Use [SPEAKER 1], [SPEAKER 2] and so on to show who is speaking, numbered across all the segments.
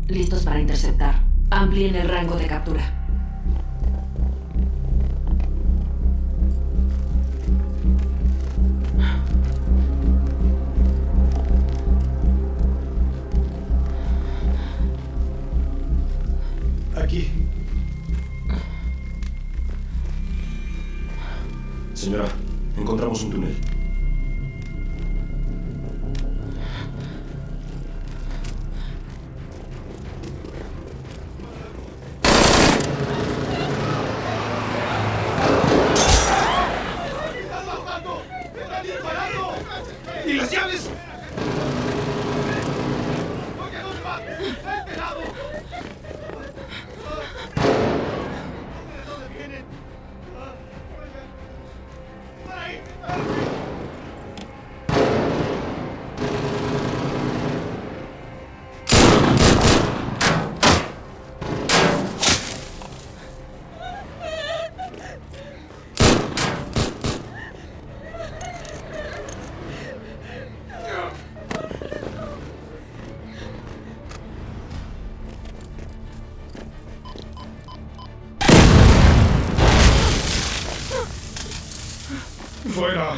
[SPEAKER 1] Listos para interceptar. Amplíen el rango de captura.
[SPEAKER 2] Aquí. Señora, encontramos un túnel.
[SPEAKER 3] ¡Y las llaves! ¡Fuera!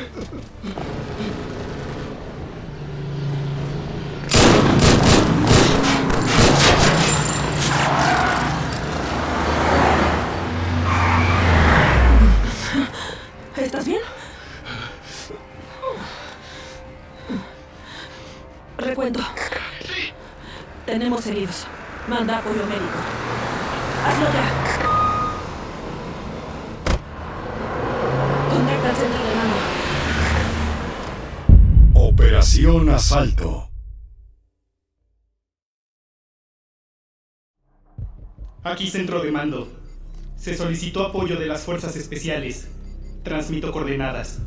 [SPEAKER 1] ¿Estás bien? Recuento.
[SPEAKER 3] ¡Sí!
[SPEAKER 1] Tenemos heridos. Manda apoyo médico. Hazlo ya. Contacta al centro de mando.
[SPEAKER 4] Operación Asalto.
[SPEAKER 5] Aquí centro de mando. Se solicitó apoyo de las fuerzas especiales. Transmito coordenadas.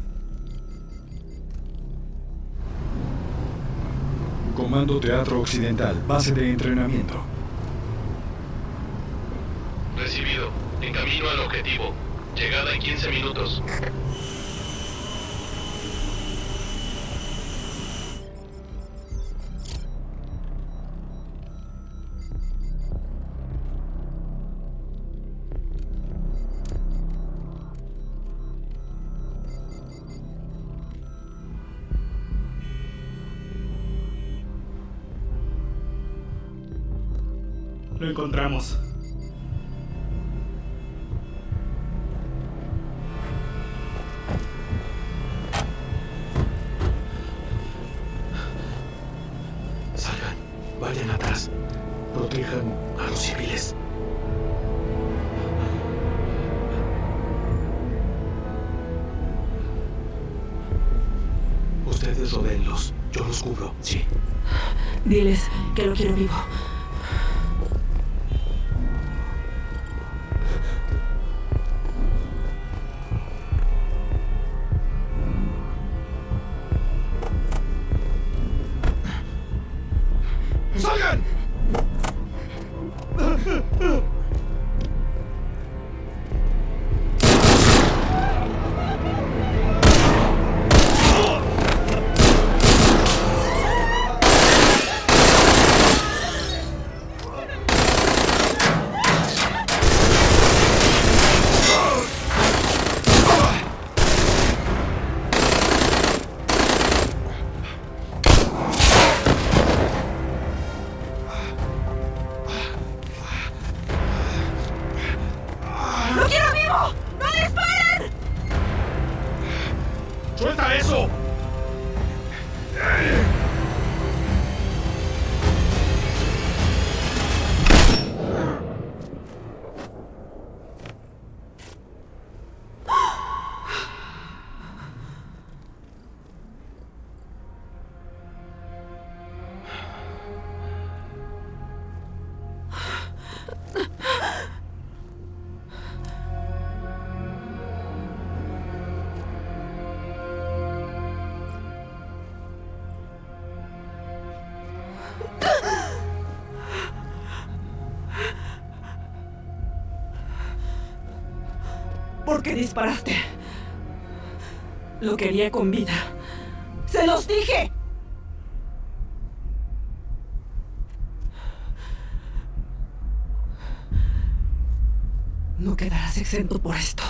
[SPEAKER 4] Comando Teatro Occidental, base de entrenamiento.
[SPEAKER 3] Recibido. En camino al objetivo. Llegada en 15 minutos.
[SPEAKER 5] Lo encontramos.
[SPEAKER 3] Salgan. Vayan atrás. Protejan a los civiles. Ustedes rodéenlos. Yo los cubro. Sí.
[SPEAKER 1] Diles que lo quiero vivo.
[SPEAKER 3] ¡Salgan!
[SPEAKER 1] ¡Lo quiero vivo! ¡No disparen!
[SPEAKER 3] ¡Suelta eso!
[SPEAKER 1] ¿Por qué disparaste? Lo quería con vida. ¡Se los dije! No quedarás exento por esto.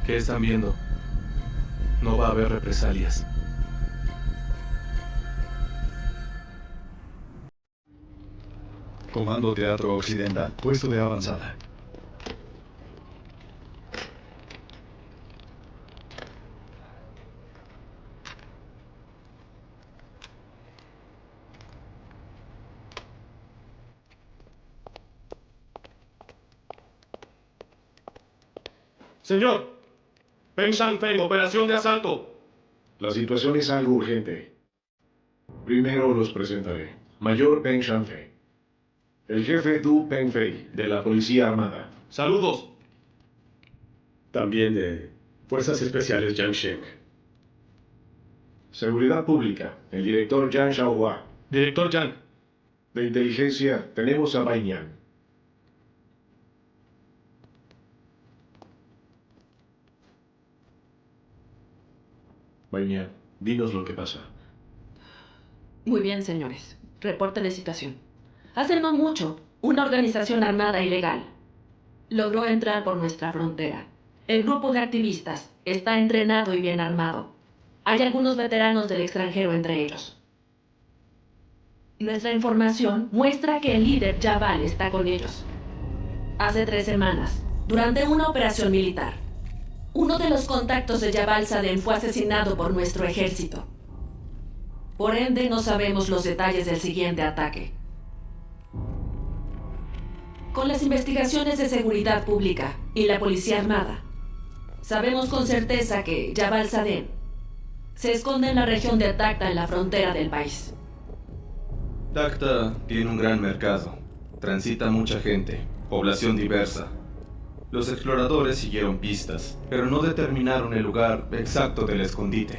[SPEAKER 3] ¿Qué están viendo? No va a haber represalias.
[SPEAKER 4] Comando Teatro Occidental, puesto de avanzada.
[SPEAKER 3] Señor, Peng Shanfeng, operación de asalto.
[SPEAKER 2] La situación es algo urgente. Primero los presentaré. Mayor Peng Shanfei. El jefe Du Pengfei, de la Policía Armada.
[SPEAKER 3] Saludos.
[SPEAKER 2] También de Fuerzas Especiales Yang Sheng. Seguridad Pública, el director Yang Xiaohua.
[SPEAKER 3] Director Yang.
[SPEAKER 2] De Inteligencia, tenemos a Bai Nian. Bai Nian, dinos lo que pasa.
[SPEAKER 1] Muy bien, señores. Reporte de situación. Hace no mucho, una organización armada ilegal logró entrar por nuestra frontera. El grupo de activistas está entrenado y bien armado. Hay algunos veteranos del extranjero entre ellos. Nuestra información muestra que el líder Jabal está con ellos. Hace 3 semanas, durante una operación militar, uno de los contactos de Jabal Saden fue asesinado por nuestro ejército. Por ende, no sabemos los detalles del siguiente ataque. Con las investigaciones de seguridad pública y la policía armada, sabemos con certeza que Jabal Saden se esconde en la región de Tacta, en la frontera del país.
[SPEAKER 6] Tacta tiene un gran mercado. Transita mucha gente, población diversa. Los exploradores siguieron pistas, pero no determinaron el lugar exacto del escondite.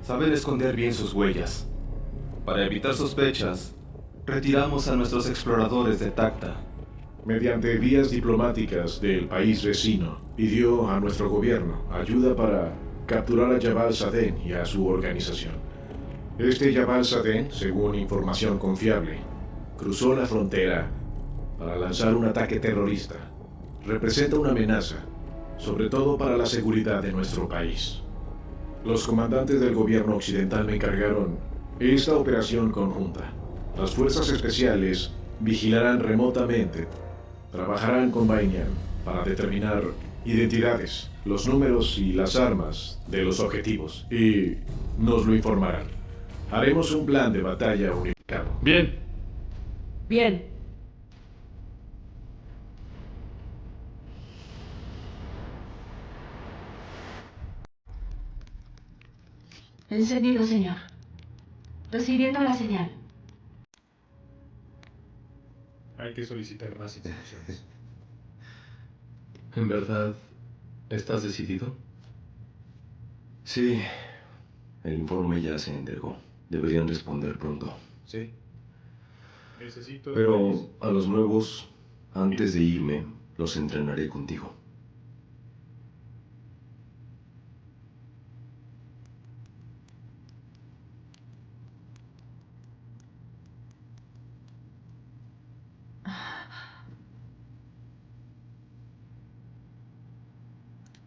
[SPEAKER 6] Saben esconder bien sus huellas. Para evitar sospechas, retiramos a nuestros exploradores de Tacta.
[SPEAKER 2] Mediante vías diplomáticas del país vecino, pidió a nuestro gobierno ayuda para capturar a Jabal Saden y a su organización. Este Jabal Saden, según información confiable, cruzó la frontera para lanzar un ataque terrorista. Representa una amenaza, sobre todo para la seguridad de nuestro país. Los comandantes del gobierno occidental me encargaron esta operación conjunta. Las fuerzas especiales vigilarán remotamente. Trabajarán con Bai Nian para determinar identidades, los números y las armas de los objetivos. Y nos lo informarán. Haremos un plan de batalla unificado.
[SPEAKER 3] Bien.
[SPEAKER 1] Bien.
[SPEAKER 7] Encendido, señor. Recibiendo la señal.
[SPEAKER 2] Hay que solicitar más instrucciones.
[SPEAKER 3] ¿En verdad estás decidido?
[SPEAKER 8] Sí, el informe ya se entregó. Deberían responder pronto.
[SPEAKER 2] Sí. Necesito...
[SPEAKER 8] Pero a los nuevos, antes de irme, los entrenaré contigo.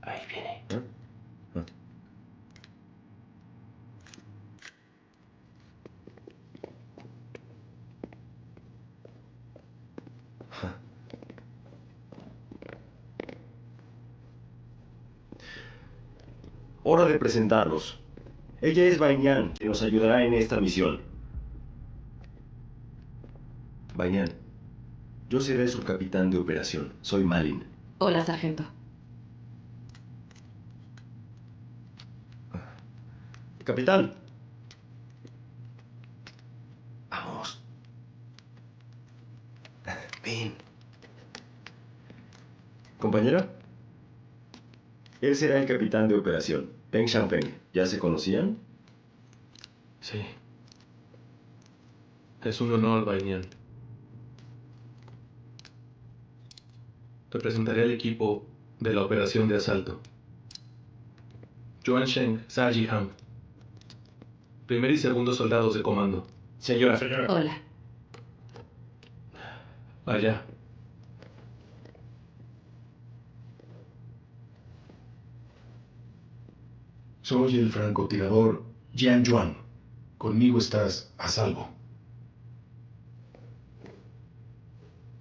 [SPEAKER 7] Ahí viene.
[SPEAKER 8] Hora de presentarlos. Ella es Bai Nian, que nos ayudará en esta misión. Bai Nian, yo seré su capitán de operación. Soy Malin.
[SPEAKER 1] Hola, sargento.
[SPEAKER 8] Capitán. Vamos. Ven. Compañera. Él será el capitán de operación. Peng Shanfeng. ¿Ya se conocían?
[SPEAKER 3] Sí. Es un honor, Bai Nian. Te presentaré al equipo de la operación de asalto.
[SPEAKER 9] Yuan Sheng, Saji Han. Primer y segundo soldados de comando.
[SPEAKER 8] Señora.
[SPEAKER 1] Hola.
[SPEAKER 9] Allá.
[SPEAKER 10] Soy el francotirador Jian Yuan. Conmigo estás a salvo.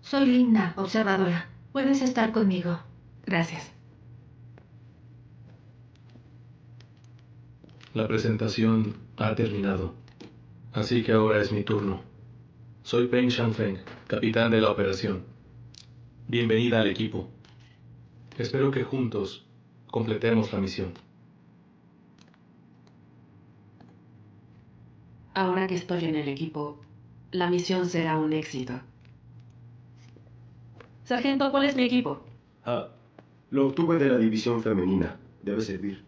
[SPEAKER 7] Soy Linda, observadora. Puedes estar conmigo.
[SPEAKER 1] Gracias.
[SPEAKER 9] La presentación ha terminado. Así que ahora es mi turno. Soy Peng Shanfeng, capitán de la operación. Bienvenida al equipo. Espero que juntos completemos la misión.
[SPEAKER 1] Ahora que estoy en el equipo, la misión será un éxito. Sargento, ¿cuál es mi equipo?
[SPEAKER 8] Lo obtuve de la división femenina. Debe servir.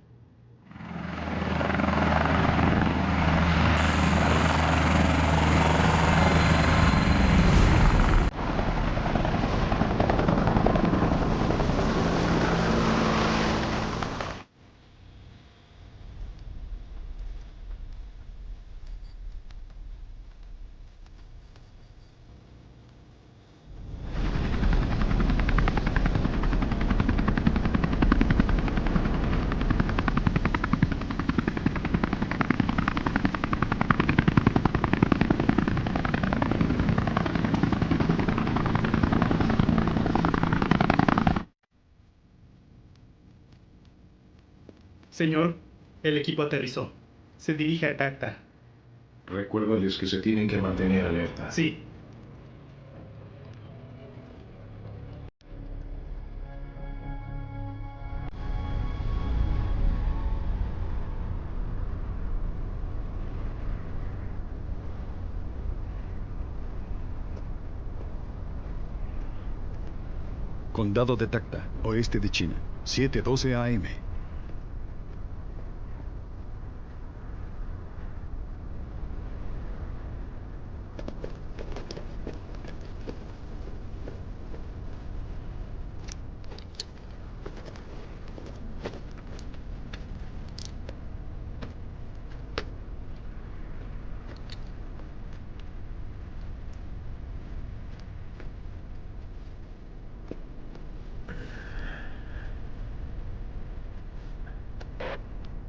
[SPEAKER 5] Señor, el equipo aterrizó. Se dirige a Tacta.
[SPEAKER 10] Recuérdales que se tienen que mantener alerta.
[SPEAKER 5] Sí.
[SPEAKER 4] Condado de Tacta, oeste de China, 7:12 AM.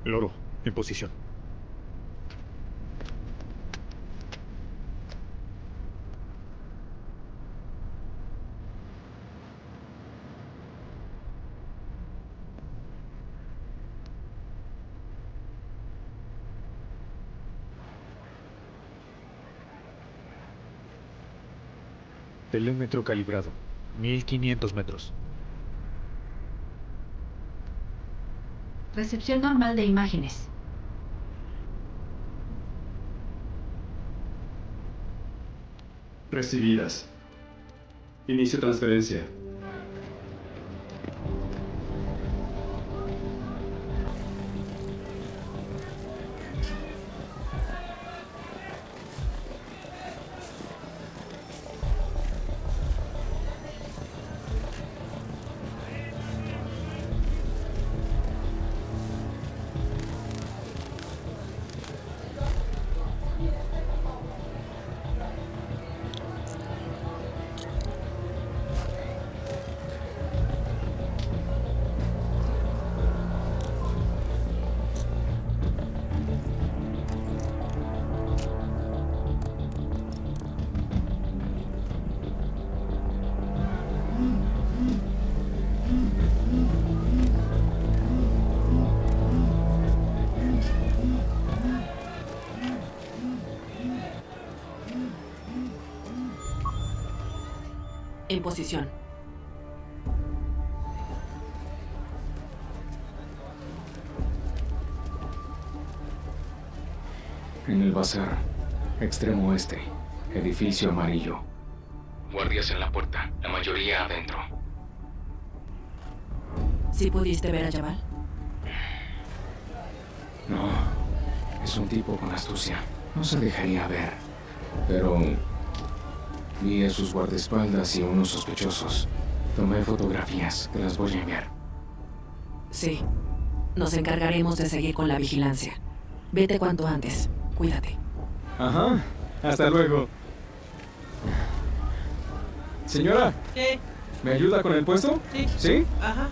[SPEAKER 4] Loro, en posición. Telémetro calibrado, 1500 metros.
[SPEAKER 7] Recepción normal de imágenes.
[SPEAKER 9] Recibidas. Inicio transferencia.
[SPEAKER 1] En posición.
[SPEAKER 11] En el bazar, extremo oeste, edificio amarillo.
[SPEAKER 3] Guardias en la puerta, la mayoría adentro.
[SPEAKER 1] ¿Sí pudiste ver a Jabal?
[SPEAKER 11] No, es un tipo con astucia. No se dejaría ver. Pero vi a sus guardaespaldas y unos sospechosos. Tomé fotografías, te las voy a enviar.
[SPEAKER 1] Sí. Nos encargaremos de seguir con la vigilancia. Vete cuanto antes. Cuídate.
[SPEAKER 11] Ajá. Hasta luego. Señora.
[SPEAKER 12] ¿Qué?
[SPEAKER 11] ¿Me ayuda con el puesto?
[SPEAKER 12] Sí.
[SPEAKER 11] ¿Sí?
[SPEAKER 12] Ajá.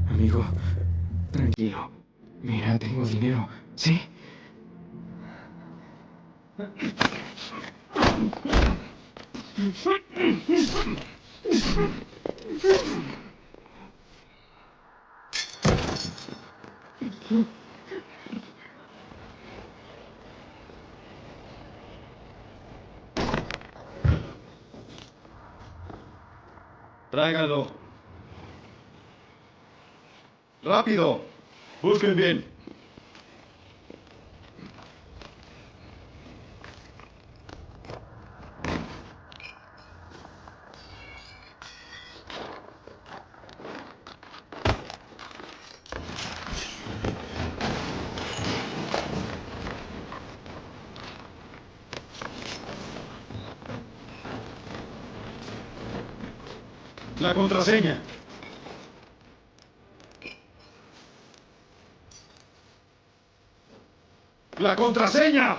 [SPEAKER 11] Amigo, tranquilo. Mira, tengo dinero. ¿Sí?
[SPEAKER 10] Tráiganlo. ¡Rápido! Busquen bien. La contraseña. ¡La contraseña!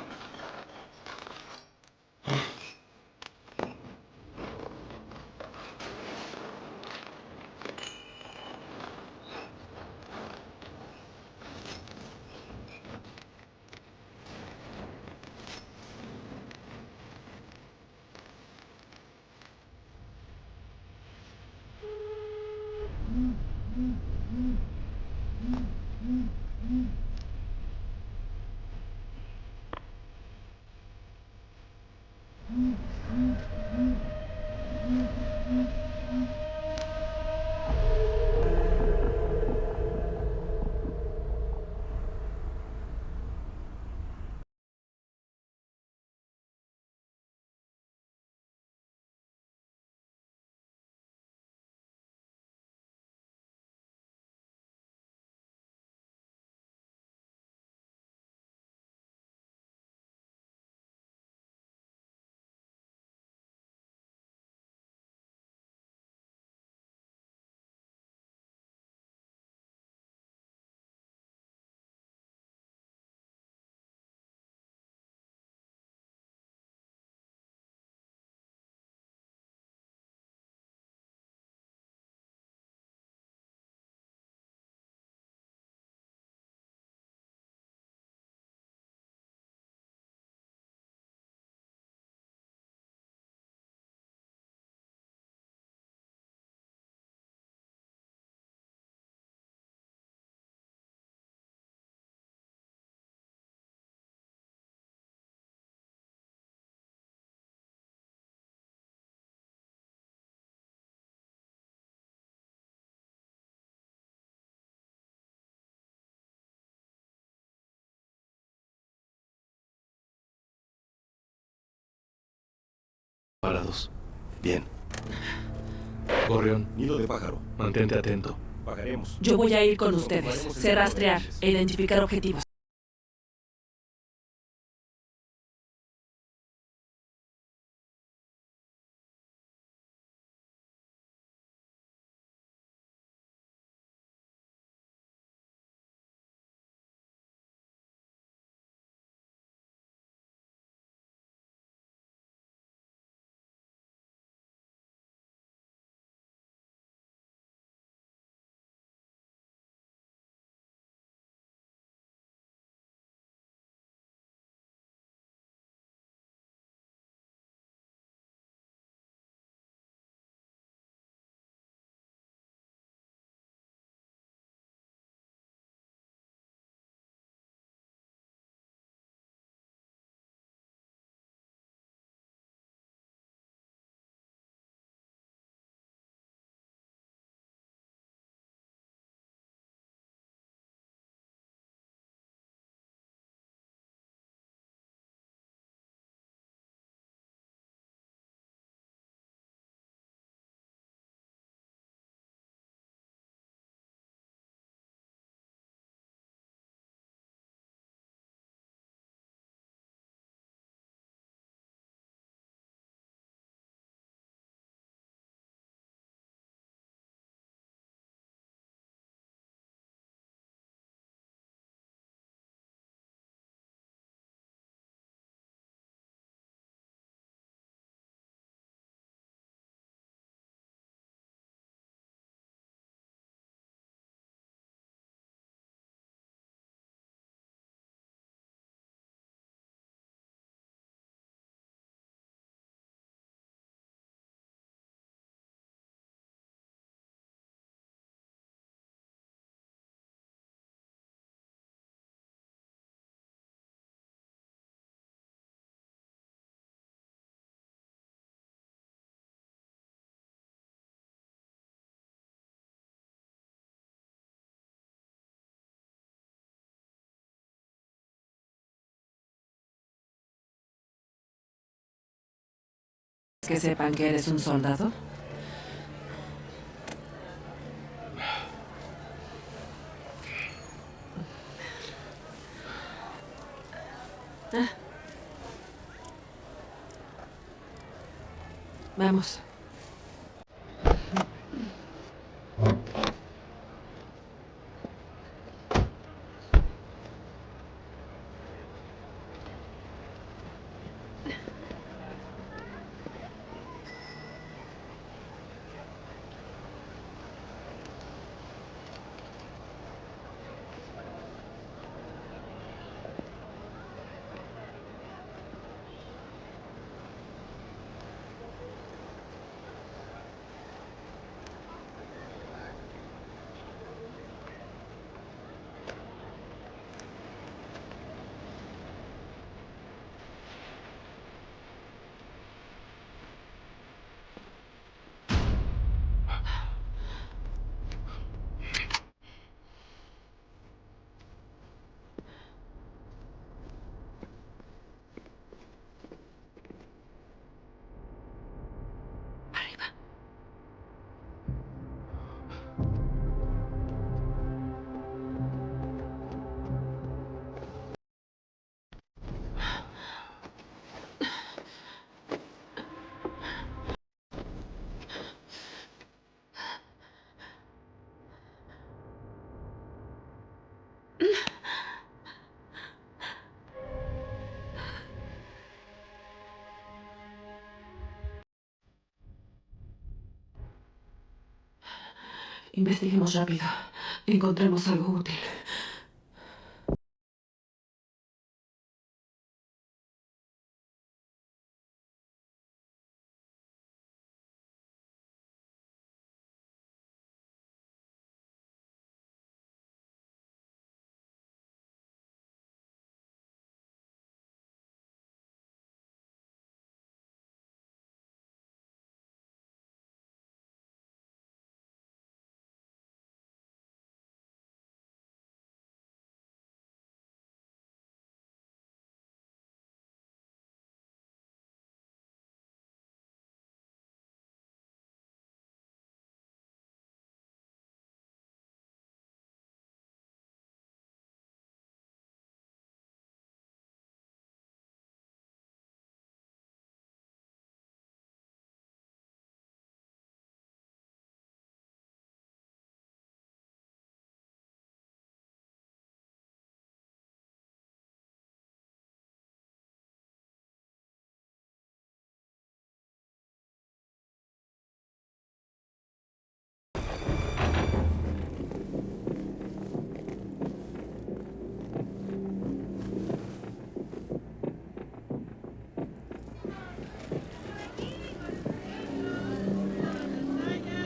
[SPEAKER 9] Parados.
[SPEAKER 10] Bien.
[SPEAKER 9] Gorrión.
[SPEAKER 10] Nido de pájaro.
[SPEAKER 9] Mantente atento.
[SPEAKER 10] Pagaremos.
[SPEAKER 1] Yo voy a ir con ustedes. Sé rastrear e identificar objetivos. que sepan que eres un soldado? Vamos. Investiguemos rápido. Encontremos algo útil.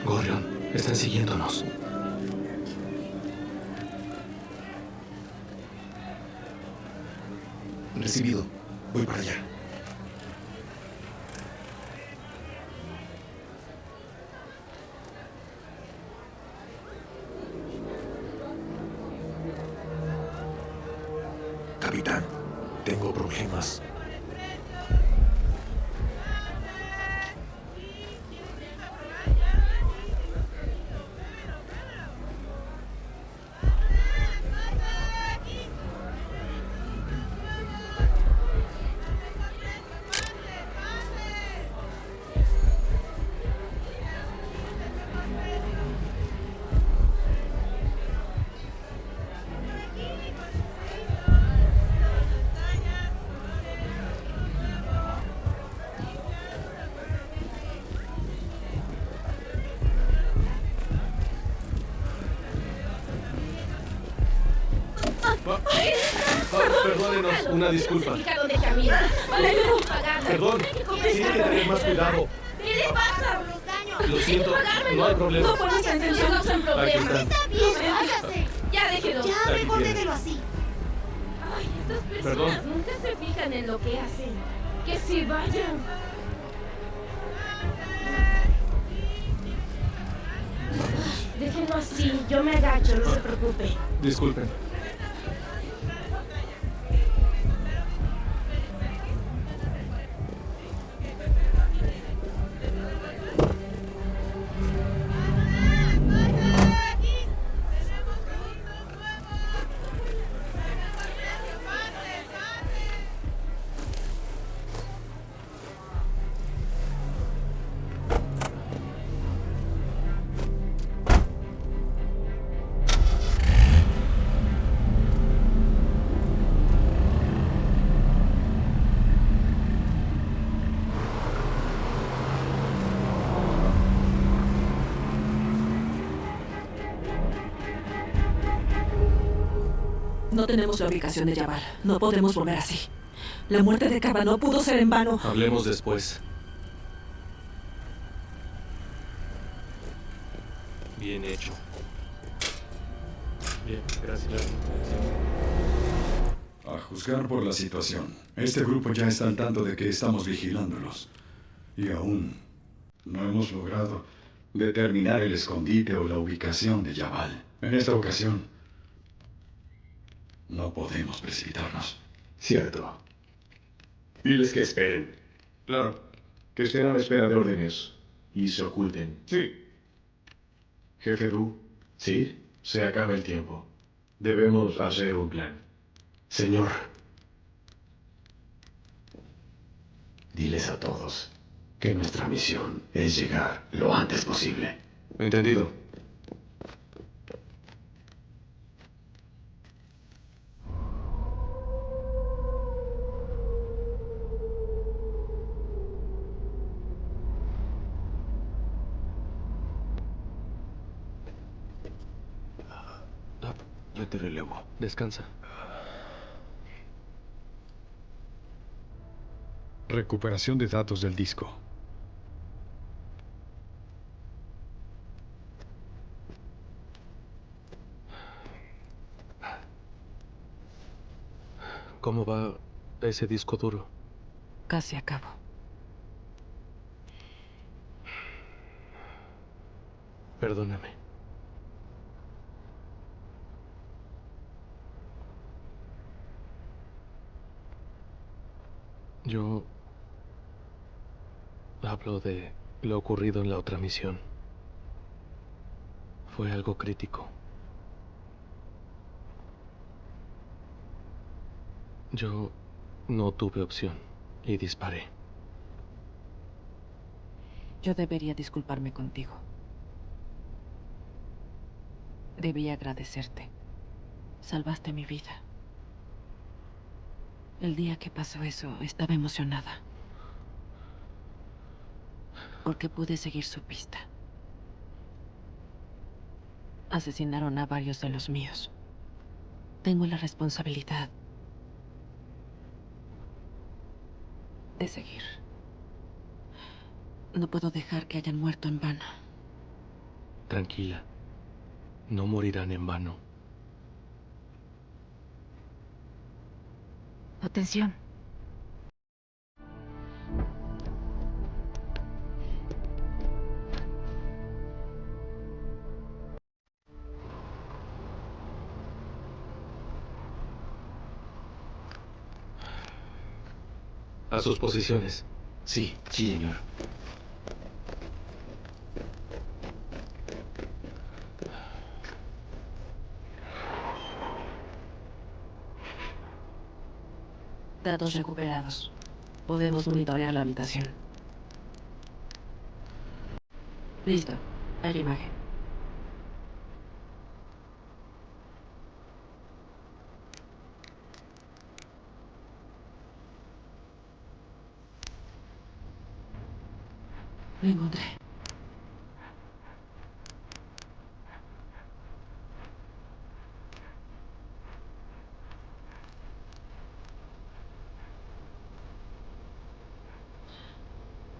[SPEAKER 9] Gorion, están siguiéndonos.
[SPEAKER 10] Recibido. Voy para allá. Capitán, tengo problemas.
[SPEAKER 9] Perdónenos, una disculpa.
[SPEAKER 12] ¿Dónde camina?
[SPEAKER 9] Perdón, tiene que tener más cuidado.
[SPEAKER 12] ¿Qué le pasa?
[SPEAKER 9] Lo siento, no hay problema.
[SPEAKER 12] No pones atención, no son problemas.
[SPEAKER 9] Está
[SPEAKER 12] bien, váyase. Ya déjelo.
[SPEAKER 9] Ya, mejor déjelo
[SPEAKER 12] así. Ay, estas personas
[SPEAKER 9] Perdón.
[SPEAKER 12] nunca se fijan en lo que hacen. Que se vayan. Déjenlo así, yo me agacho, no se preocupe.
[SPEAKER 9] Disculpen.
[SPEAKER 1] No tenemos la ubicación de Jabal. No podemos volver así. La muerte de Kaba no pudo ser en vano.
[SPEAKER 9] Hablemos después. Bien hecho. Bien, gracias.
[SPEAKER 13] A juzgar por la situación, este grupo ya está al tanto de que estamos vigilándolos. Y aún no hemos logrado determinar el escondite o la ubicación de Jabal. En esta ocasión, no podemos precipitarnos.
[SPEAKER 8] Cierto. Diles que esperen.
[SPEAKER 2] Claro. Que estén a la espera de órdenes y se oculten.
[SPEAKER 13] Sí.
[SPEAKER 2] Jefe Du,
[SPEAKER 8] ¿Sí?
[SPEAKER 2] se acaba el tiempo. Debemos hacer un plan.
[SPEAKER 8] Señor. Diles a todos que nuestra misión es llegar lo antes posible.
[SPEAKER 6] Entendido.
[SPEAKER 9] Yo te relevo. Descansa.
[SPEAKER 4] Recuperación de datos del disco.
[SPEAKER 9] ¿Cómo va ese disco duro?
[SPEAKER 1] Casi acabo.
[SPEAKER 9] Perdóname. Yo hablo de lo ocurrido en la otra misión. Fue algo crítico. Yo no tuve opción y disparé.
[SPEAKER 1] Yo debería disculparme contigo. Debí agradecerte. Salvaste mi vida. El día que pasó eso, estaba emocionada. Porque pude seguir su pista. Asesinaron a varios de los míos. Tengo la responsabilidad de seguir. No puedo dejar que hayan muerto en vano.
[SPEAKER 9] Tranquila. No morirán en vano.
[SPEAKER 7] Atención.
[SPEAKER 9] A sus posiciones.
[SPEAKER 11] Sí, señor.
[SPEAKER 1] Datos recuperados. Podemos monitorear la habitación. Listo. Hay la imagen. Lo encontré.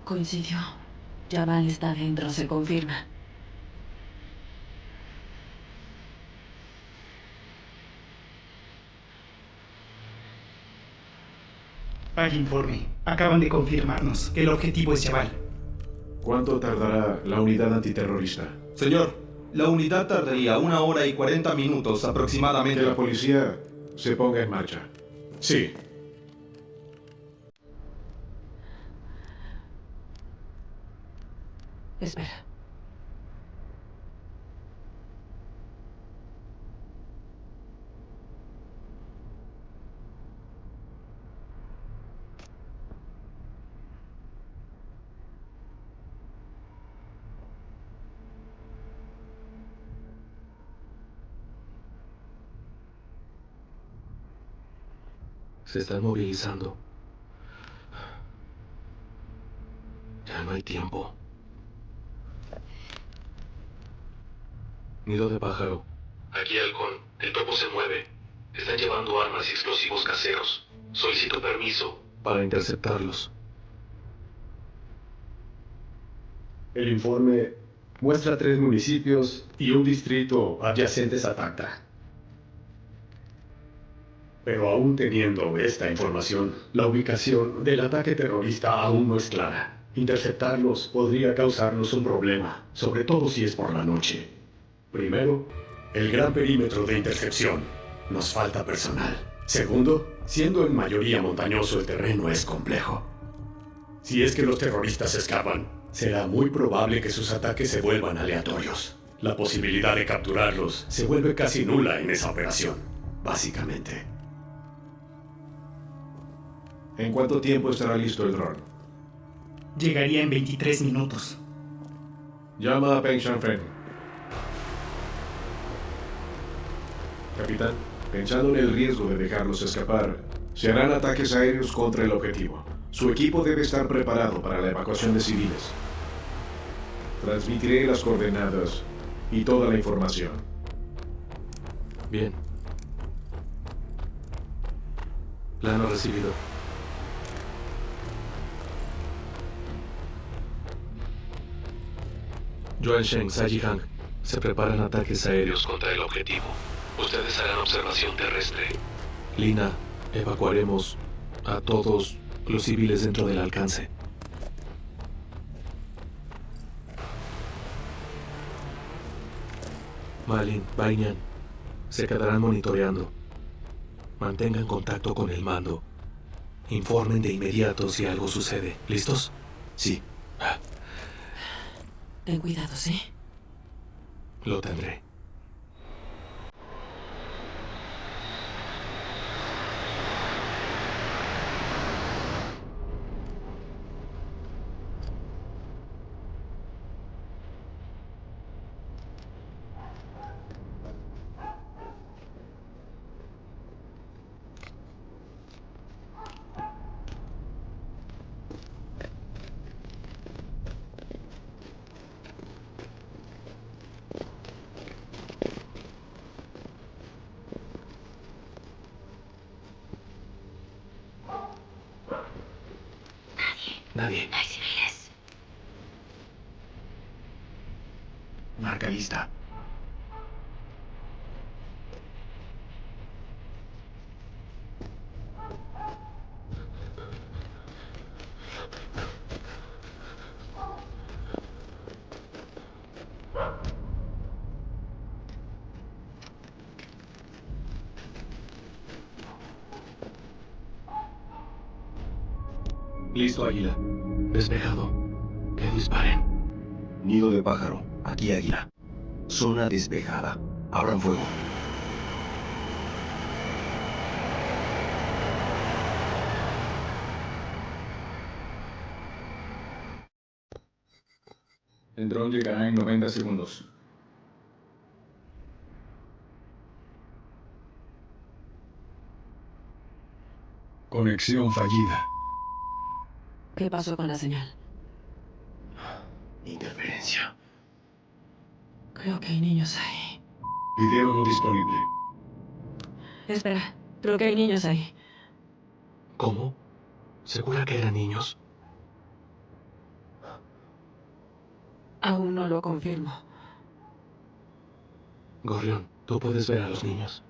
[SPEAKER 1] Coincidió. Jabal está dentro, se confirma.
[SPEAKER 5] Hay informe. Acaban de confirmarnos que el objetivo es Jabal.
[SPEAKER 2] ¿Cuánto tardará la unidad antiterrorista?
[SPEAKER 6] Señor, la unidad tardaría 1 hora y 40 minutos aproximadamente.
[SPEAKER 2] Que la policía se ponga en marcha. Sí.
[SPEAKER 1] Espera.
[SPEAKER 9] Se están movilizando. Ya no hay tiempo. Nido de pájaro. Aquí halcón. El topo se mueve.
[SPEAKER 3] Están llevando armas y explosivos caseros. Solicito permiso.
[SPEAKER 9] Para interceptarlos.
[SPEAKER 10] El informe muestra 3 municipios y un distrito adyacentes a Tacta. Pero aún teniendo esta información, la ubicación del ataque terrorista aún no es clara. Interceptarlos podría causarnos un problema, sobre todo si es por la noche. Primero, el gran perímetro de intercepción. Nos falta personal. Segundo, siendo en mayoría montañoso, el terreno es complejo. Si es que los terroristas escapan, será muy probable que sus ataques se vuelvan aleatorios. La posibilidad de capturarlos se vuelve casi nula en esa operación, básicamente.
[SPEAKER 2] ¿En cuánto tiempo estará listo el dron?
[SPEAKER 5] Llegaría en 23 minutos.
[SPEAKER 2] Llama a Peng Shanfeng. Capitán, pensando en el riesgo de dejarlos escapar, se harán ataques aéreos contra el objetivo. Su equipo debe estar preparado para la evacuación de civiles. Transmitiré las coordenadas y toda la información.
[SPEAKER 9] Bien. Plano recibido. Yuan Sheng, Saji Hang, se preparan ataques aéreos
[SPEAKER 3] contra el objetivo. Ustedes harán observación terrestre.
[SPEAKER 9] Lina, evacuaremos a todos los civiles dentro del alcance. Malin, Bainian, se quedarán monitoreando. Mantengan contacto con el mando. Informen de inmediato si algo sucede. ¿Listos?
[SPEAKER 11] Sí.
[SPEAKER 1] Ten cuidado, ¿sí?
[SPEAKER 9] Lo tendré. Nadie.
[SPEAKER 7] No hay civiles.
[SPEAKER 10] Marca lista.
[SPEAKER 9] Listo, Águila. Despejado. Que disparen.
[SPEAKER 8] Nido de pájaro. Aquí, Águila. Zona despejada. Abran fuego.
[SPEAKER 11] El dron llegará en 90 segundos.
[SPEAKER 13] Conexión fallida.
[SPEAKER 1] ¿Qué pasó con la señal?
[SPEAKER 10] Interferencia.
[SPEAKER 1] Creo que hay niños ahí.
[SPEAKER 13] Video no disponible.
[SPEAKER 1] Espera, creo que hay niños ahí.
[SPEAKER 9] ¿Cómo? ¿Segura que eran niños?
[SPEAKER 1] Aún no lo confirmo.
[SPEAKER 9] Gorrión, tú puedes ver a los niños.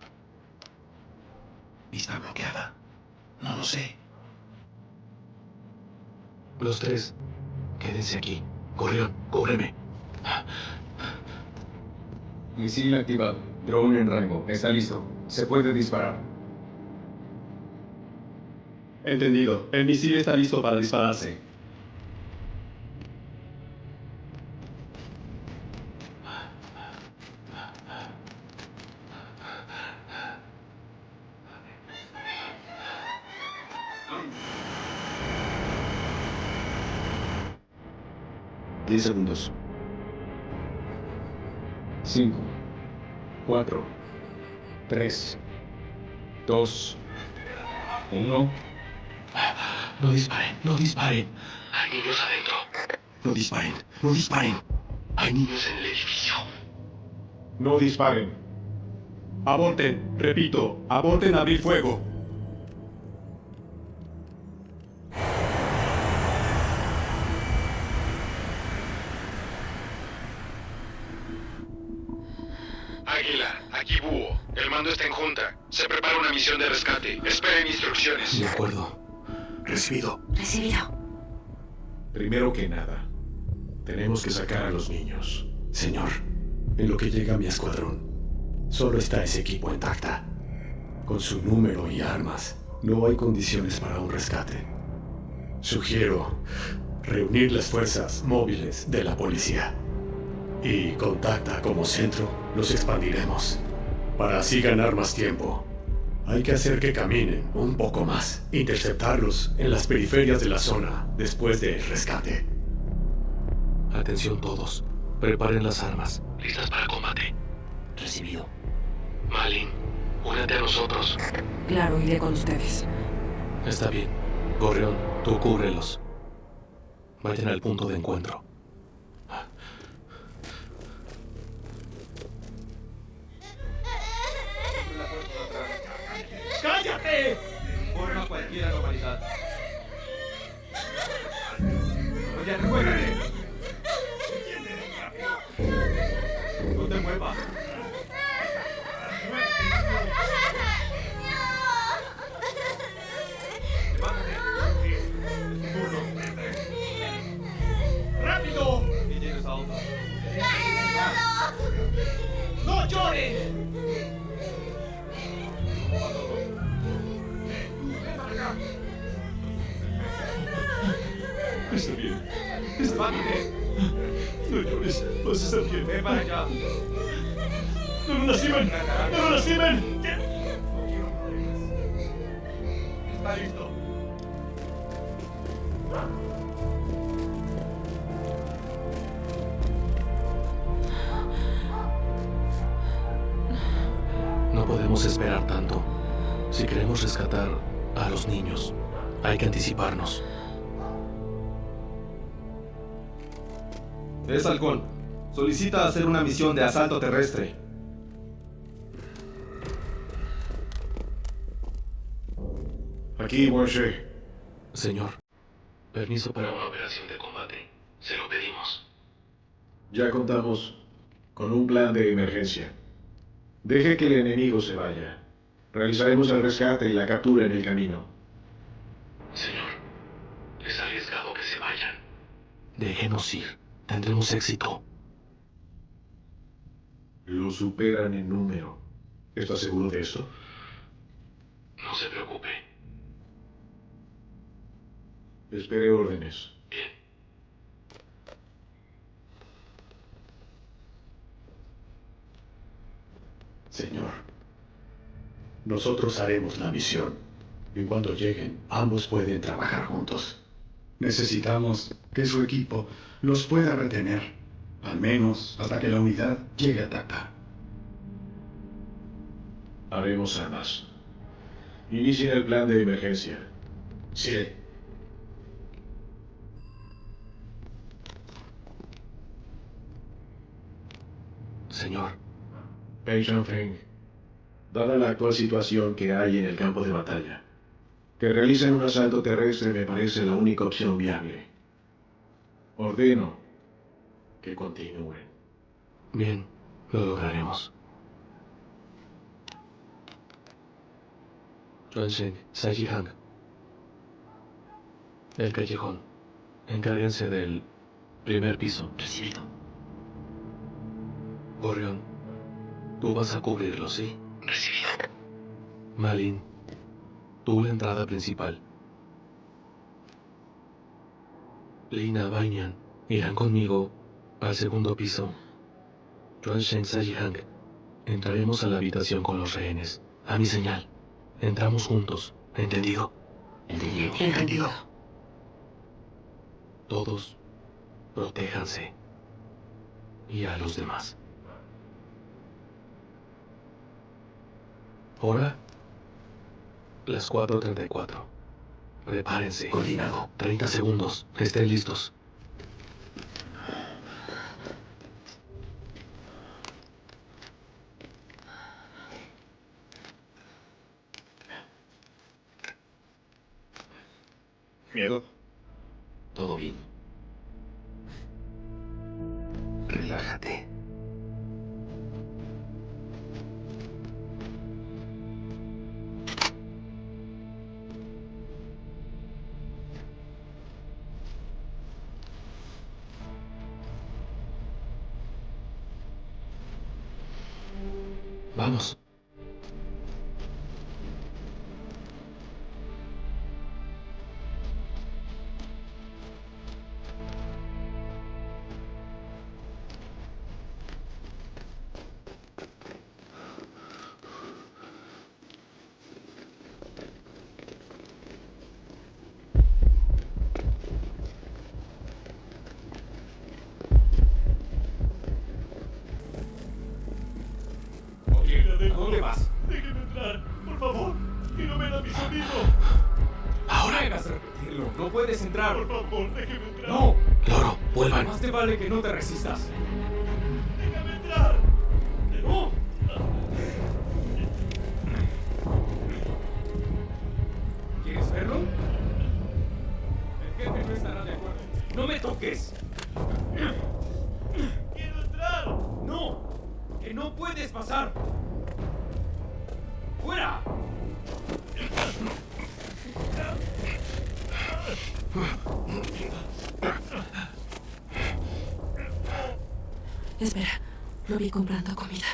[SPEAKER 10] Vista bloqueada. No lo sé.
[SPEAKER 9] Los tres, quédense aquí. Gorrión, cúbreme.
[SPEAKER 11] Misil activado. Drone en rango. Está listo. Se puede disparar.
[SPEAKER 10] Entendido. El misil está listo para dispararse.
[SPEAKER 8] Diez segundos.
[SPEAKER 11] 5, 4, 3, 2, 1.
[SPEAKER 9] No disparen, no disparen.
[SPEAKER 8] Hay niños adentro. No disparen, no disparen. Hay niños en el edificio.
[SPEAKER 2] No disparen.
[SPEAKER 10] Aborten, repito, aborten abrir fuego.
[SPEAKER 3] Águila, aquí Búho. El mando está en junta. Se prepara una misión de rescate. Esperen instrucciones.
[SPEAKER 9] De acuerdo.
[SPEAKER 11] Recibido.
[SPEAKER 7] Recibido.
[SPEAKER 2] Primero que nada, tenemos que sacar a los niños.
[SPEAKER 10] Señor, en lo que llega mi escuadrón, solo está ese equipo en Tacta. Con su número y armas, no hay condiciones para un rescate. Sugiero reunir las fuerzas móviles de la policía. Y con Tacta como centro, los expandiremos. Para así ganar más tiempo. Hay que hacer que caminen un poco más. Interceptarlos en las periferias de la zona después del rescate.
[SPEAKER 9] Atención todos. Preparen las armas.
[SPEAKER 11] Listas para combate.
[SPEAKER 9] Recibido. Malin, únete a nosotros.
[SPEAKER 1] Claro, iré con ustedes.
[SPEAKER 9] Está bien. Gorrión, tú cúbrelos. Vayan al punto de encuentro.
[SPEAKER 5] ¡Cállate!
[SPEAKER 6] Forma cualquier anormalidad. Oye, recuérdate. No te muevas.
[SPEAKER 5] ¡Rápido!
[SPEAKER 6] Y tienes a otro.
[SPEAKER 5] ¡No llores!
[SPEAKER 10] Está bien.
[SPEAKER 6] ¡Levántate!
[SPEAKER 10] No llores. Vas a estar bien.
[SPEAKER 6] ¡Ven para allá!
[SPEAKER 10] ¡No lo lastimen! ¡No lo lastimen!
[SPEAKER 6] Está listo.
[SPEAKER 9] No podemos esperar tanto. Si queremos rescatar a los niños, hay que anticiparnos.
[SPEAKER 6] Es Halcón. Solicita hacer una misión de asalto terrestre.
[SPEAKER 2] Aquí, Wanshe.
[SPEAKER 9] Señor, permiso para una operación de combate. Se lo pedimos.
[SPEAKER 2] Ya contamos con un plan de emergencia. Deje que el enemigo se vaya. Realizaremos el rescate y la captura en el camino.
[SPEAKER 9] Señor, es arriesgado que se vayan. Déjenos ir. Tendremos éxito.
[SPEAKER 2] Lo superan en número. ¿Está seguro de esto?
[SPEAKER 9] No se preocupe.
[SPEAKER 2] Espere órdenes.
[SPEAKER 9] Bien.
[SPEAKER 10] Señor, nosotros haremos la misión. Y cuando lleguen, ambos pueden trabajar juntos. Necesitamos que su equipo los pueda retener, al menos hasta que la unidad llegue a Tacta.
[SPEAKER 2] Haremos ambas. Inicien el plan de emergencia.
[SPEAKER 10] Sí.
[SPEAKER 9] Señor.
[SPEAKER 2] Peng Shanfeng, dada la actual situación que hay en el campo de batalla, que realicen un asalto terrestre me parece la única opción viable. Ordeno que continúen.
[SPEAKER 9] Bien, lo lograremos. Yuansheng, Saijihang. El callejón. Encárguense del primer piso.
[SPEAKER 11] Recibido.
[SPEAKER 9] Gorrión, tú vas a cubrirlo, ¿sí?
[SPEAKER 11] Recibido.
[SPEAKER 9] Malin, tú la entrada principal. Lina, Banyan, irán conmigo al segundo piso. Yuansheng, Saijihang, entraremos a la habitación con los rehenes. A mi señal. Entramos juntos. ¿Entendido?
[SPEAKER 11] Entendido.
[SPEAKER 1] Entendido.
[SPEAKER 9] Todos, protéjanse. Y a los demás. Hora, las 4:34. Prepárense.
[SPEAKER 11] Coordinado.
[SPEAKER 9] 30 segundos. Estén listos.
[SPEAKER 14] miedo?
[SPEAKER 11] Todo bien. Relájate. Vamos.
[SPEAKER 15] ¿A dónde vas? Déjenme entrar, por favor. Quiero ver a mi sobrino.
[SPEAKER 11] Ahora.
[SPEAKER 15] No hagas repetirlo. No puedes entrar. Por favor, déjeme entrar.
[SPEAKER 11] No. Loro, vuelvan.
[SPEAKER 15] Más te vale que no te resistas. Déjame entrar. ¡Que no! ¿Quieres verlo? El jefe no estará de acuerdo. ¡No me toques! ¡Quiero entrar! ¡No! ¡Que no puedes pasar! ¡Fuera!
[SPEAKER 1] Espera, lo vi comprando comida.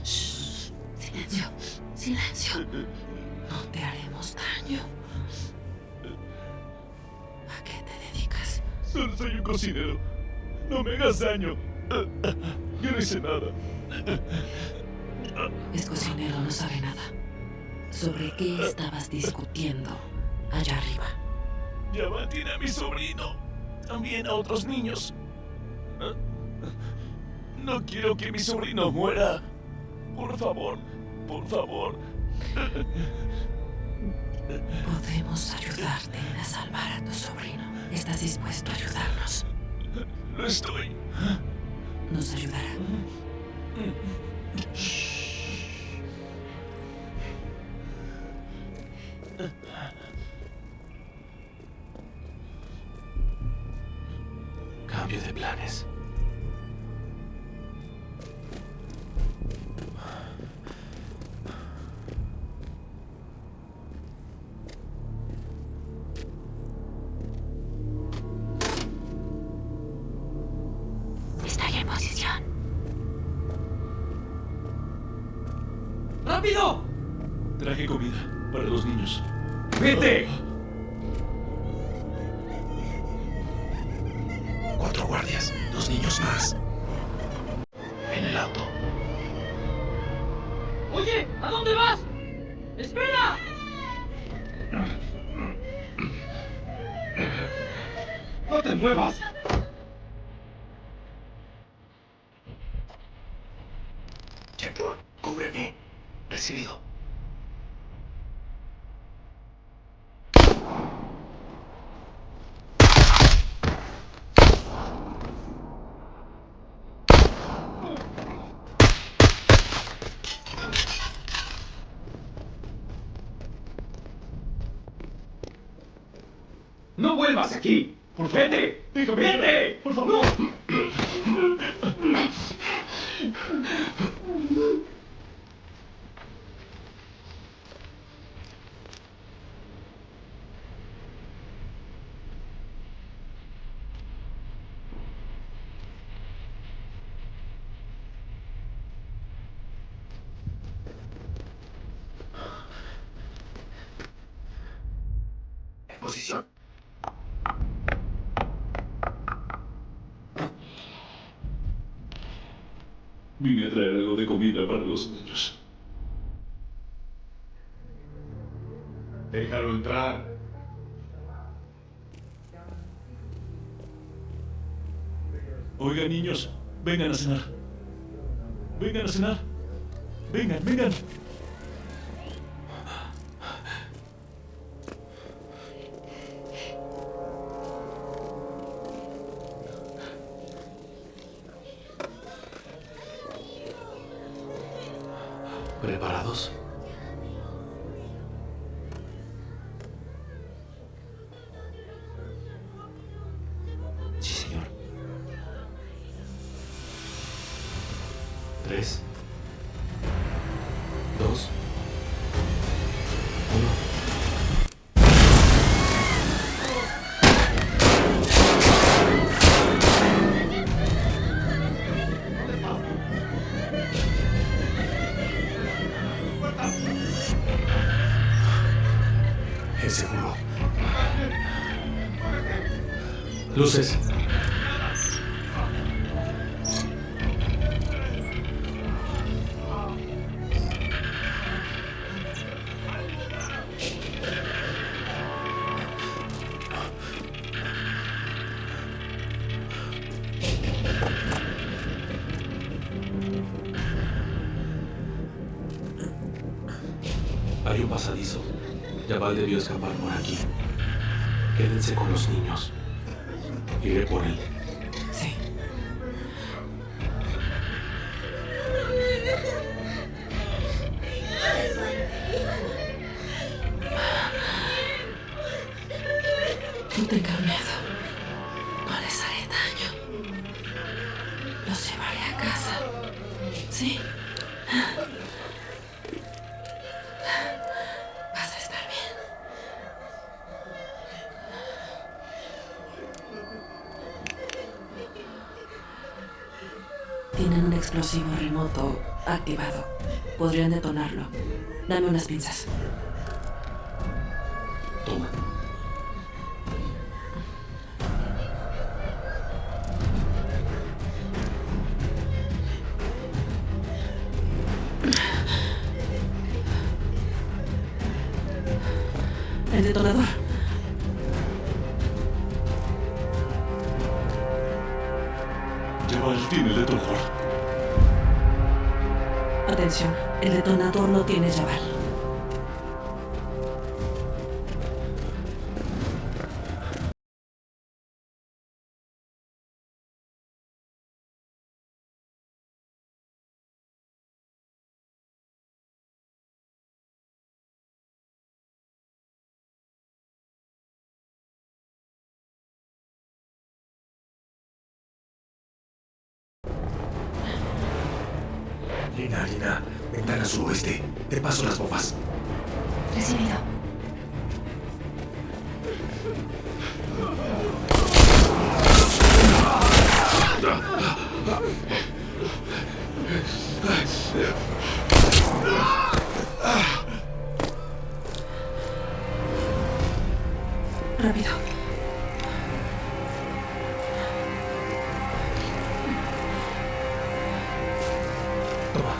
[SPEAKER 1] Shh, silencio, silencio. No te haremos daño. ¿A qué te dedicas?
[SPEAKER 15] Solo soy un cocinero. No me hagas daño. Yo no hice nada.
[SPEAKER 1] Es cocinero, no sabe nada. ¿Sobre qué estabas discutiendo allá arriba?
[SPEAKER 15] Jabal tiene a mi sobrino. También a otros niños. No quiero que mi sobrino muera. Por favor, por favor.
[SPEAKER 1] Podemos ayudarte a salvar a tu sobrino. ¿Estás dispuesto a ayudarnos?
[SPEAKER 15] Lo estoy.
[SPEAKER 1] Nos ayudará.
[SPEAKER 11] Cambio de planes.
[SPEAKER 1] Estoy en posición.
[SPEAKER 15] ¡Rápido! Traje comida para los niños. ¡Vete!
[SPEAKER 11] 4 guardias, 2 niños más. En el auto.
[SPEAKER 15] ¡Oye! ¿A dónde vas? ¡Espera! ¡No te muevas!
[SPEAKER 11] Checkpoint, cúbreme. Recibido.
[SPEAKER 15] ¡No vuelvas aquí! ¡Vete! ¡Vete! ¡Por favor!
[SPEAKER 11] En posición.
[SPEAKER 15] Vine a traer algo de comida para los niños.
[SPEAKER 10] Déjalo entrar.
[SPEAKER 15] Oigan, niños, vengan a cenar. Vengan a cenar. Vengan, vengan.
[SPEAKER 11] ¿Preparados?
[SPEAKER 9] 3, 2, 1.
[SPEAKER 10] Es seguro.
[SPEAKER 9] Luces. Hay un pasadizo. Jabal debió escapar por aquí. Quédense con los niños. Iré por él.
[SPEAKER 1] Sí. No tengan miedo. No les haré daño. Los llevaré a casa. ¿Sí? Vas a estar bien. Tienen un explosivo remoto activado. Podrían detonarlo. Dame unas pinzas.
[SPEAKER 9] Toma.
[SPEAKER 1] El detonador.
[SPEAKER 15] Jabal tiene el detonador.
[SPEAKER 1] Atención, el detonador lo tiene Jabal.
[SPEAKER 10] Lina, ventana suroeste. Te paso las bombas.
[SPEAKER 7] Recibido.
[SPEAKER 1] Rápido.
[SPEAKER 9] Toma.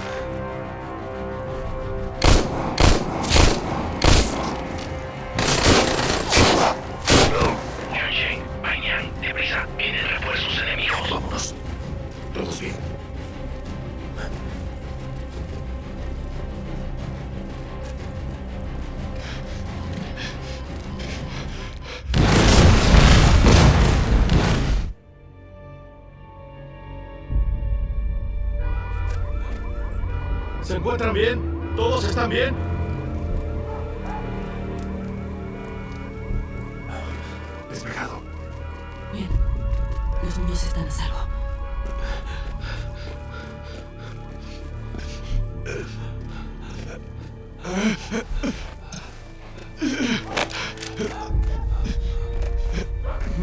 [SPEAKER 10] Liansheng, Banyan, deprisa. Vienen refuerzos enemigos. Vámonos. Todos bien.
[SPEAKER 15] ¿Se encuentran bien? ¿Todos están bien?
[SPEAKER 10] Despejado.
[SPEAKER 1] Bien. Los niños están a salvo.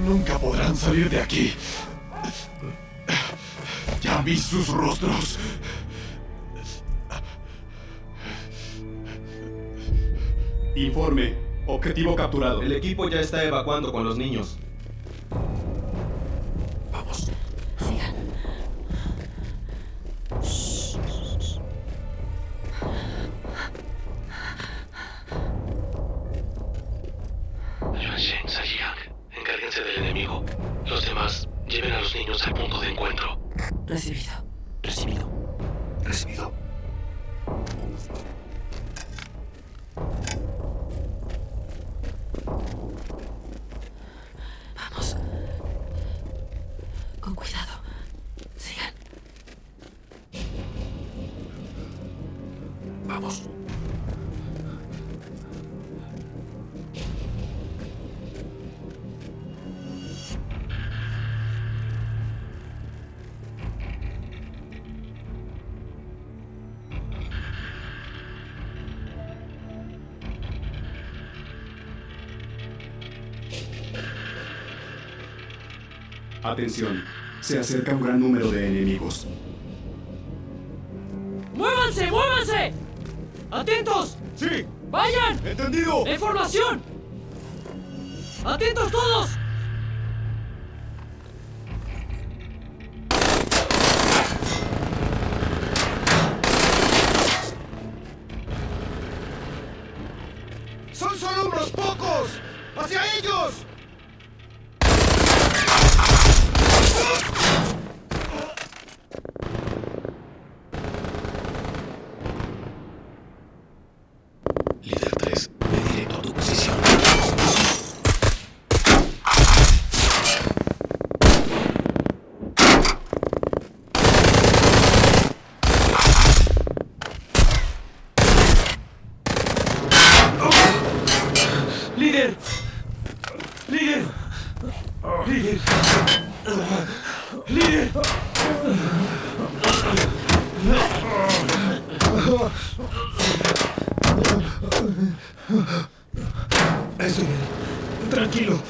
[SPEAKER 13] Nunca podrán salir de aquí. Ya vi sus rostros.
[SPEAKER 5] Informe. Objetivo capturado.
[SPEAKER 6] El equipo ya está evacuando con los niños.
[SPEAKER 10] Vamos.
[SPEAKER 1] Sigan.
[SPEAKER 9] Yuansheng, Sajiang, encárguense del enemigo. Los demás, lleven a los niños al punto de encuentro.
[SPEAKER 1] Recibido.
[SPEAKER 10] Recibido. Recibido.
[SPEAKER 1] Vamos. Con cuidado. Sigan.
[SPEAKER 10] Vamos.
[SPEAKER 13] Atención, se acerca un gran número de enemigos.
[SPEAKER 14] ¡Muévanse, muévanse! ¡Atentos!
[SPEAKER 16] ¡Sí!
[SPEAKER 14] ¡Vayan!
[SPEAKER 16] ¡Entendido!
[SPEAKER 14] ¡En formación! ¡Atentos todos!
[SPEAKER 16] ¡Son solo unos pocos! ¡Hacia ellos!
[SPEAKER 11] Líder 3, ve directo a tu posición.
[SPEAKER 14] ¡Líder! ¡Líder! ¡Líder! ¡Líder!
[SPEAKER 16] Estoy bien. Tranquilo.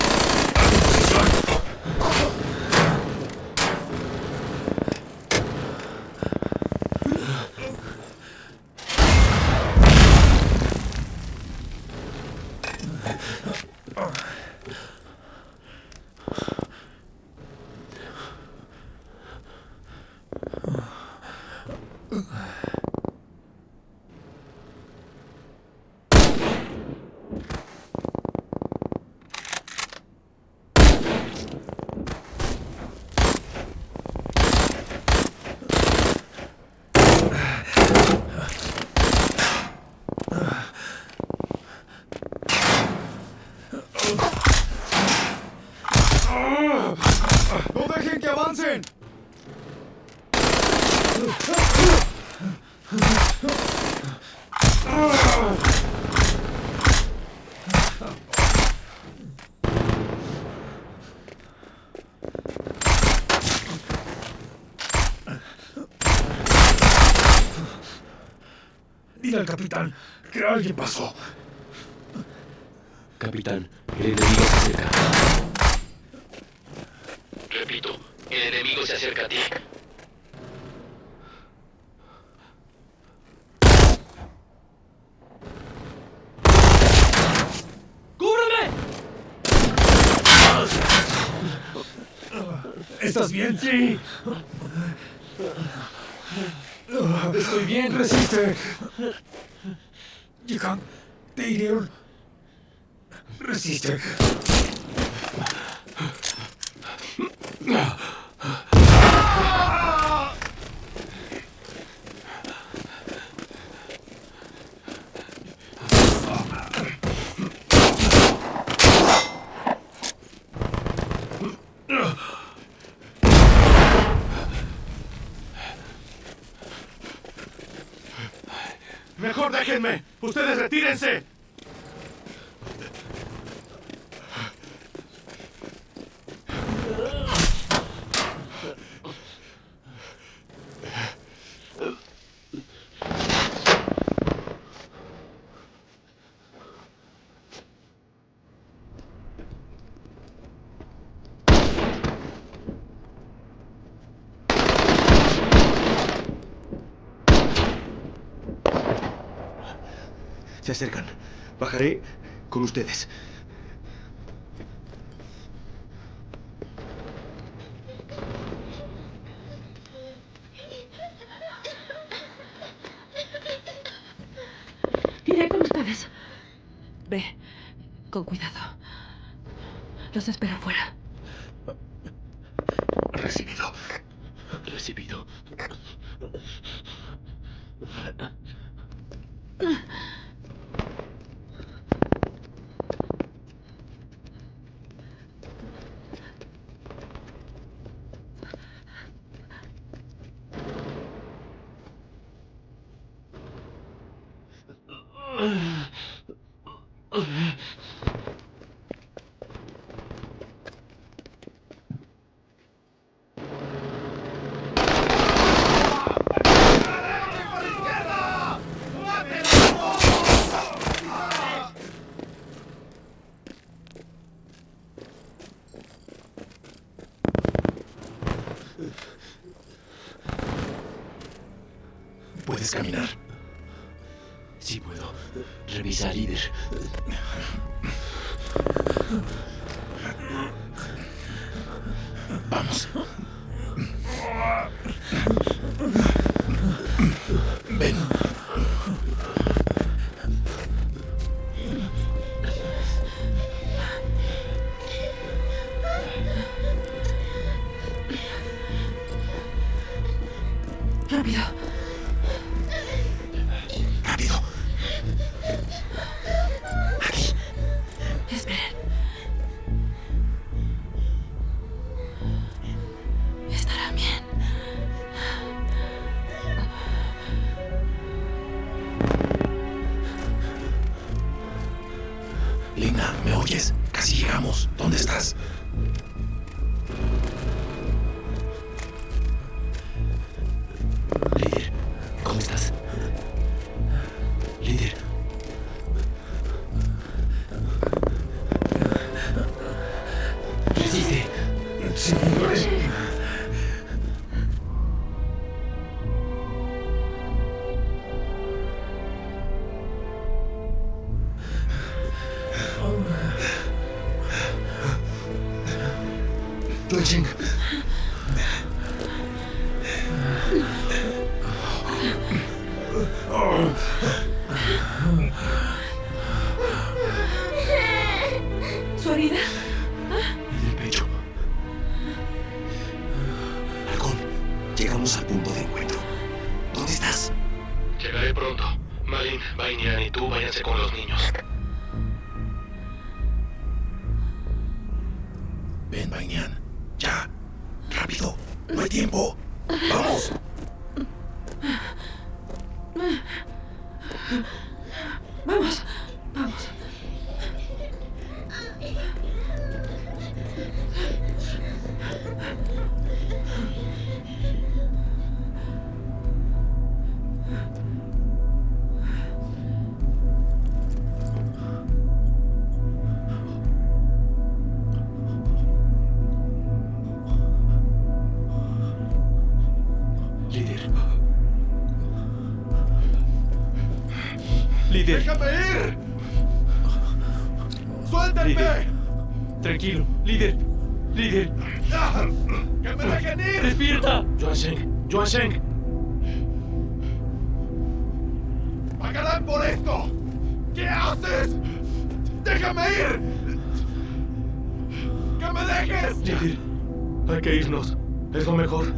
[SPEAKER 16] ¡No dejen que avancen! Dile al capitán que alguien pasó.
[SPEAKER 11] Capitán, el enemigo se acerca.
[SPEAKER 3] Repito, el enemigo se acerca a ti.
[SPEAKER 14] ¡Cúbreme!
[SPEAKER 16] ¿Estás bien?
[SPEAKER 14] Sí.
[SPEAKER 16] Estoy bien, resiste. Jikan, te hirieron. Resiste.
[SPEAKER 3] Mejor déjenme. Ustedes retírense.
[SPEAKER 8] Se acercan. Bajaré con ustedes.
[SPEAKER 1] Iré con ustedes. Ve, con cuidado. Los espero afuera.
[SPEAKER 10] Recibido. Recibido.
[SPEAKER 16] ¿Puedes caminar?
[SPEAKER 14] Sí puedo. Revisa, líder.
[SPEAKER 16] Vamos. Ven.
[SPEAKER 1] Rápido.
[SPEAKER 16] Rápido. Aquí.
[SPEAKER 1] Esperen. Estará bien.
[SPEAKER 16] Lina, ¿me oyes? Casi llegamos. ¿Dónde estás?
[SPEAKER 14] Líder, ¿cómo estás? Líder. ¿Resiste?
[SPEAKER 16] Sí, lloré. Yuancheng.
[SPEAKER 1] ¿Su herida?
[SPEAKER 16] En el pecho. Halcón, llegamos al punto de encuentro. ¿Dónde estás?
[SPEAKER 3] Llegaré pronto. Malin, Bainian y tú váyanse con los niños.
[SPEAKER 16] Ven, Bainian. Ya. Rápido. No hay tiempo. ¡Vamos!
[SPEAKER 1] Vamos. Vamos.
[SPEAKER 14] Líder. Líder.
[SPEAKER 16] ¡Déjame ir! ¡Suéltenme!
[SPEAKER 14] Líder. Tranquilo. Líder. Líder.
[SPEAKER 16] ¡Que me dejen ir!
[SPEAKER 14] ¡Despierta! Yuancheng.
[SPEAKER 16] ¡Pagarán por esto! ¿Qué haces? ¡Déjame ir! ¡Que me dejes!
[SPEAKER 9] Líder, hay que irnos. Es lo mejor.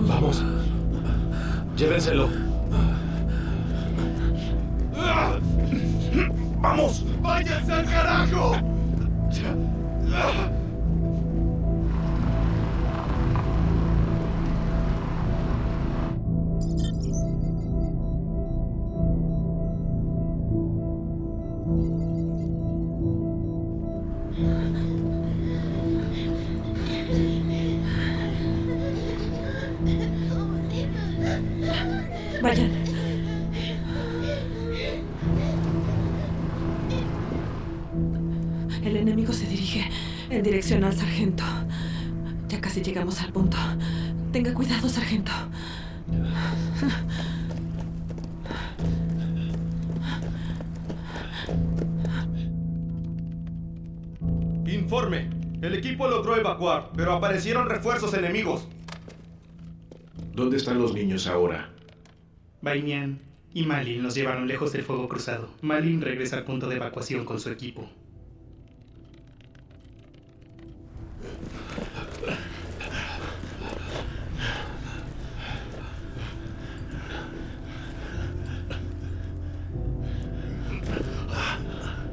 [SPEAKER 9] Vamos. Llévenselo.
[SPEAKER 16] ¡Vamos! ¡Váyanse al carajo!
[SPEAKER 1] Vayan. El enemigo se dirige en dirección al sargento. Ya casi llegamos al punto. Tenga cuidado, sargento.
[SPEAKER 6] Informe. El equipo logró evacuar, pero aparecieron refuerzos enemigos.
[SPEAKER 2] ¿Dónde están los niños ahora?
[SPEAKER 5] Bainian y Malin los llevaron lejos del fuego cruzado. Malin regresa al punto de evacuación con su equipo.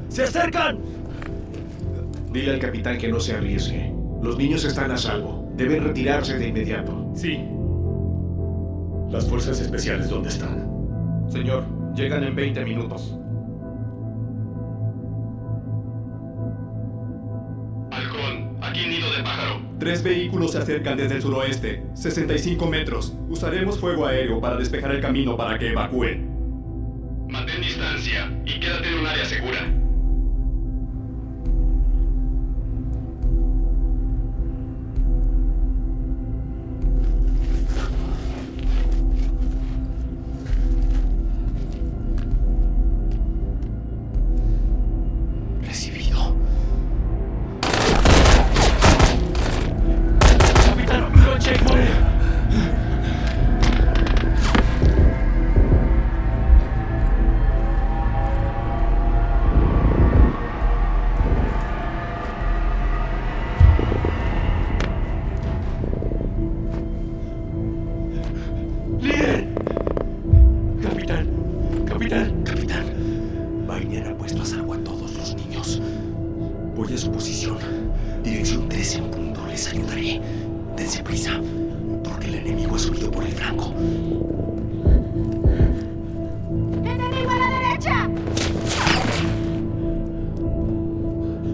[SPEAKER 14] ¡Se acercan!
[SPEAKER 2] Dile al capitán que no se arriesgue. Los niños están a salvo. Deben retirarse de inmediato.
[SPEAKER 5] Sí.
[SPEAKER 10] ¿Las fuerzas especiales dónde están?
[SPEAKER 6] Señor, llegan en 20 minutos.
[SPEAKER 3] Halcón, aquí Nido de Pájaro.
[SPEAKER 6] 3 vehículos se acercan desde el suroeste, 65 metros. Usaremos fuego aéreo para despejar el camino para que evacúen.
[SPEAKER 3] Mantén distancia y quédate en un área segura.
[SPEAKER 16] Voy a su posición. Dirección 13 en punto. Les ayudaré. Dense prisa, porque el enemigo ha subido por el flanco.
[SPEAKER 12] ¡Enemigo a la derecha!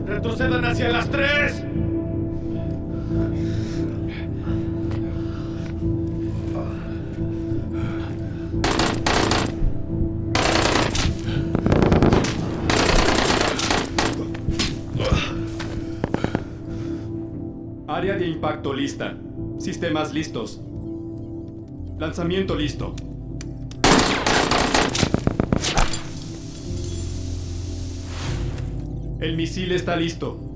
[SPEAKER 14] ¡Retrocedan hacia las 3!
[SPEAKER 5] Área de impacto lista. Sistemas listos. Lanzamiento listo. El misil está listo.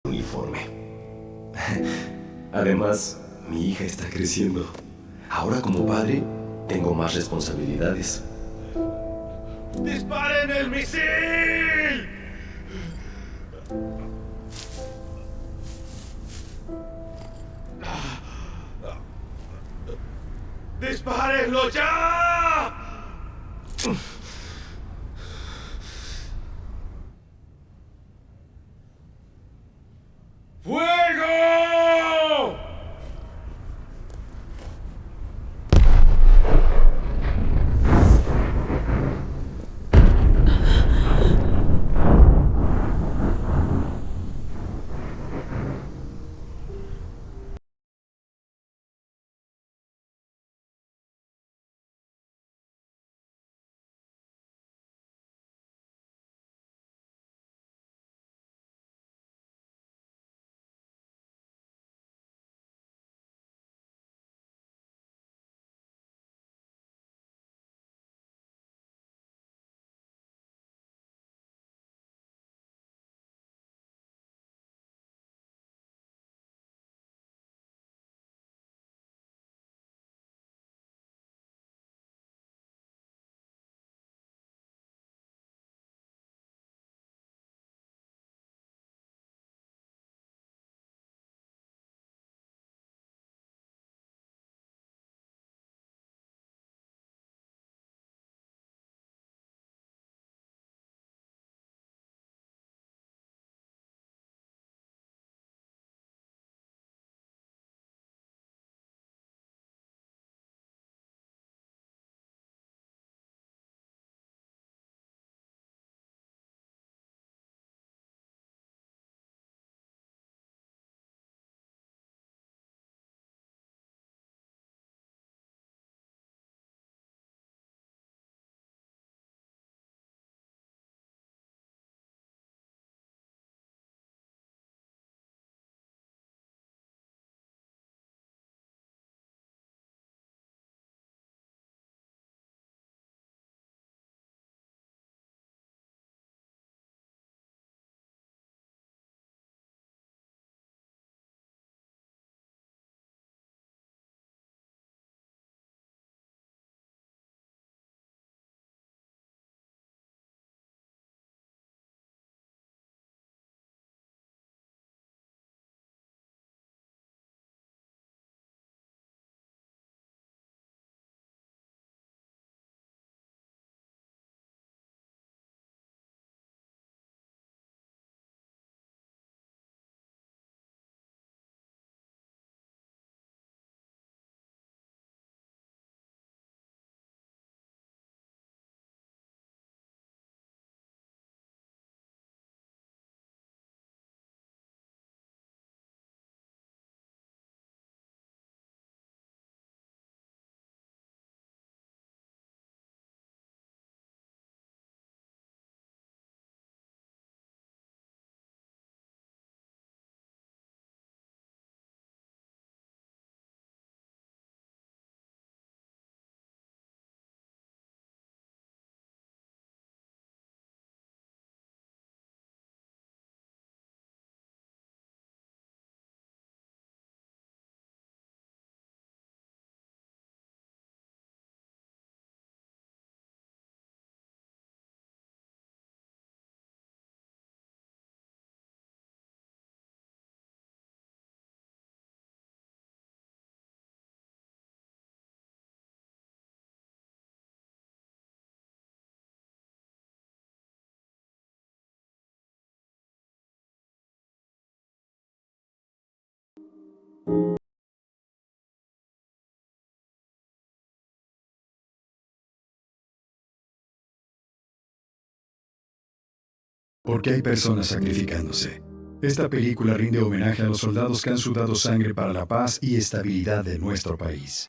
[SPEAKER 16] Uniforme.
[SPEAKER 8] Además, mi hija está creciendo. Ahora como padre, tengo más responsabilidades.
[SPEAKER 14] ¡Disparen el misil! ¡Dispárenlo ya! ¡Fuego!
[SPEAKER 13] Porque hay personas sacrificándose. Esta película rinde homenaje a los soldados que han sudado sangre para la paz y estabilidad de nuestro país.